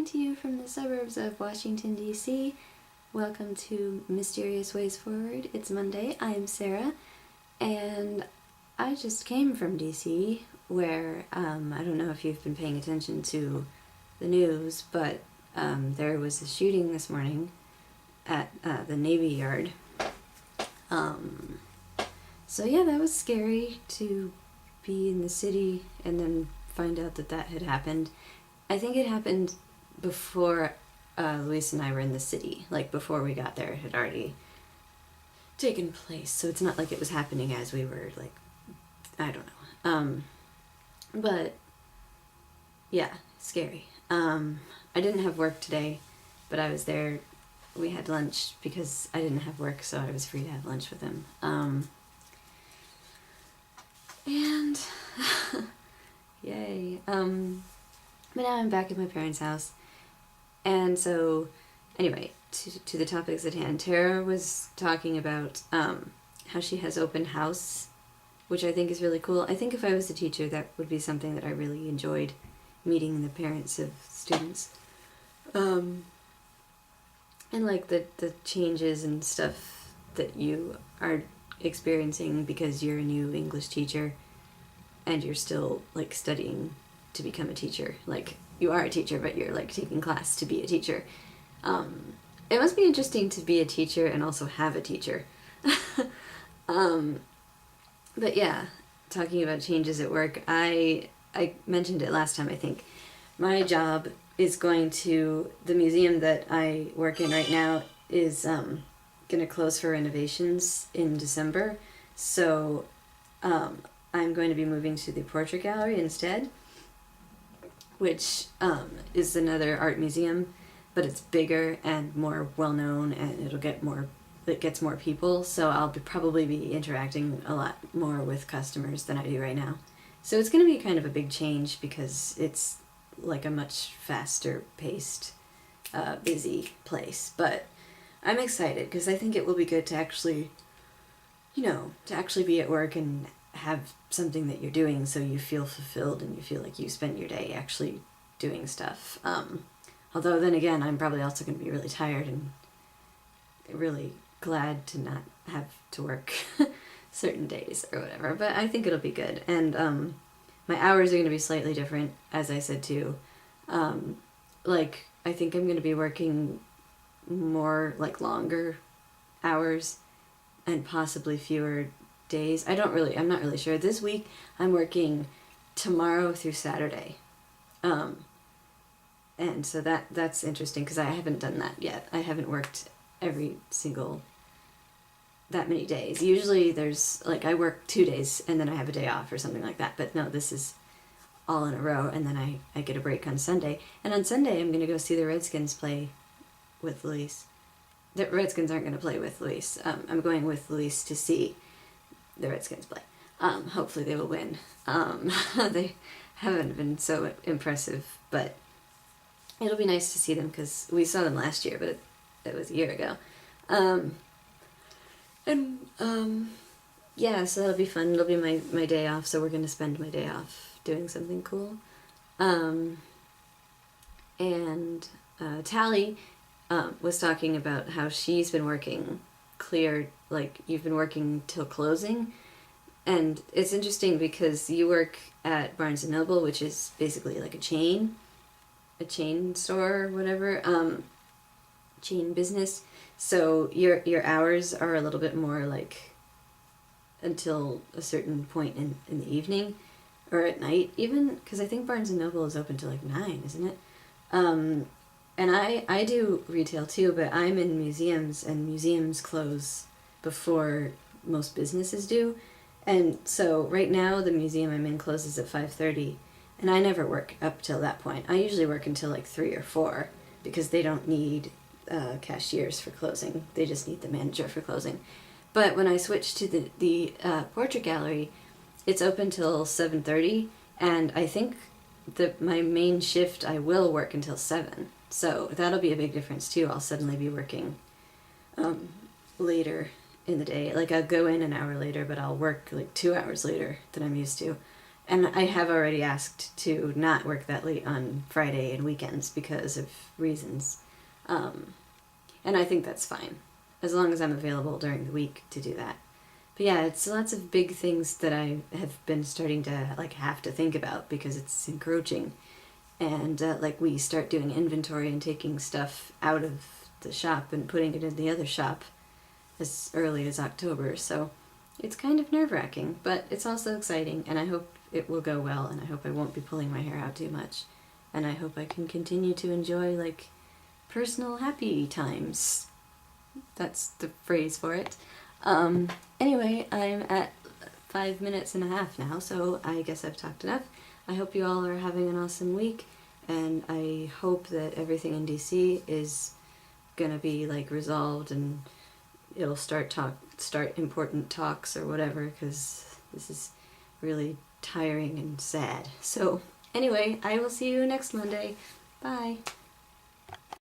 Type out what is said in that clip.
coming to you from the suburbs of Washington, D.C. Welcome to Mysterious Ways Forward. It's Monday. I'm Sarah, and I just came from D.C., where, I don't know if you've been paying attention to the news, but there was a shooting this morning at the Navy Yard. So yeah, that was scary to be in the city and then find out that that had happened. I think it happened before Luis and I were in the city. Like, before we got there, it had already taken place. So it's not like it was happening as we were, like, I don't know. But, yeah, scary. I didn't have work today, but I was there. We had lunch because I didn't have work, so I was free to have lunch with him. And yay. But now I'm back at my parents' house. And so, anyway, to the topics at hand. Tara was talking about how she has open house, which I think is really cool. I think if I was a teacher, that would be something that I really enjoyed, meeting the parents of students. And like the changes and stuff that you are experiencing because you're a new English teacher and you're still like studying to become a teacher. Like, you are a teacher, but you're like taking class to be a teacher. It must be interesting to be a teacher and also have a teacher. But yeah, talking about changes at work, I mentioned it last time, I think. My job is going to, the museum that I work in right now is going to close for renovations in December. So I'm going to be moving to the Portrait Gallery instead, which is another art museum, but it's bigger and more well-known, and it gets more people, so I'll probably be interacting a lot more with customers than I do right now. So it's going to be kind of a big change because it's like a much faster paced, busy place, but I'm excited because I think it will be good to actually, to actually be at work and have something that you're doing so you feel fulfilled and you feel like you spend your day actually doing stuff. Although then again, I'm probably also going to be really tired and really glad to not have to work certain days or whatever, but I think it'll be good. And my hours are going to be slightly different, as I said too. Like, I think I'm going to be working more, like, longer hours and possibly fewer days. I'm not really sure. This week I'm working tomorrow through Saturday. And so that's interesting because I haven't done that yet. I haven't worked every single that many days. Usually there's, like, I work 2 days and then I have a day off or something like that. But no, this is all in a row, and then I get a break on Sunday. And on Sunday I'm going to go see the Redskins play with Luis. The Redskins aren't going to play with Luis. I'm going with Luis to see the Redskins play. Hopefully they will win. They haven't been so impressive, but it'll be nice to see them because we saw them last year, but it was a year ago. Yeah, so that'll be fun. It'll be my day off, so we're going to spend my day off doing something cool. And Tally was talking about how she's been working clear, like, you've been working till closing. And it's interesting because you work at Barnes & Noble, which is basically like a chain store or whatever, chain business. So your hours are a little bit more like until a certain point in the evening or at night even, because I think Barnes & Noble is open till like 9, isn't it? And I do retail too, but I'm in museums, and museums close before most businesses do. And so right now the museum I'm in closes at 5:30, and I never work up till that point. I usually work until like 3 or 4 because they don't need cashiers for closing. They just need the manager for closing. But when I switch to the portrait gallery, it's open till 7:30, and I think my main shift I will work until 7. So that'll be a big difference too. I'll suddenly be working later in the day. Like, I'll go in an hour later, but I'll work like 2 hours later than I'm used to. And I have already asked to not work that late on Friday and weekends because of reasons. And I think that's fine, as long as I'm available during the week to do that. But yeah, it's lots of big things that I have been starting to like have to think about because it's encroaching. And like we start doing inventory and taking stuff out of the shop and putting it in the other shop as early as October. So it's kind of nerve-wracking, but it's also exciting, and I hope it will go well, and I hope I won't be pulling my hair out too much. And I hope I can continue to enjoy like personal happy times. That's the phrase for it. Anyway, I'm at 5 minutes and a half now, so I guess I've talked enough. I hope you all are having an awesome week, and I hope that everything in DC is gonna be like resolved and it'll start important talks or whatever, because this is really tiring and sad. So anyway, I will see you next Monday. Bye.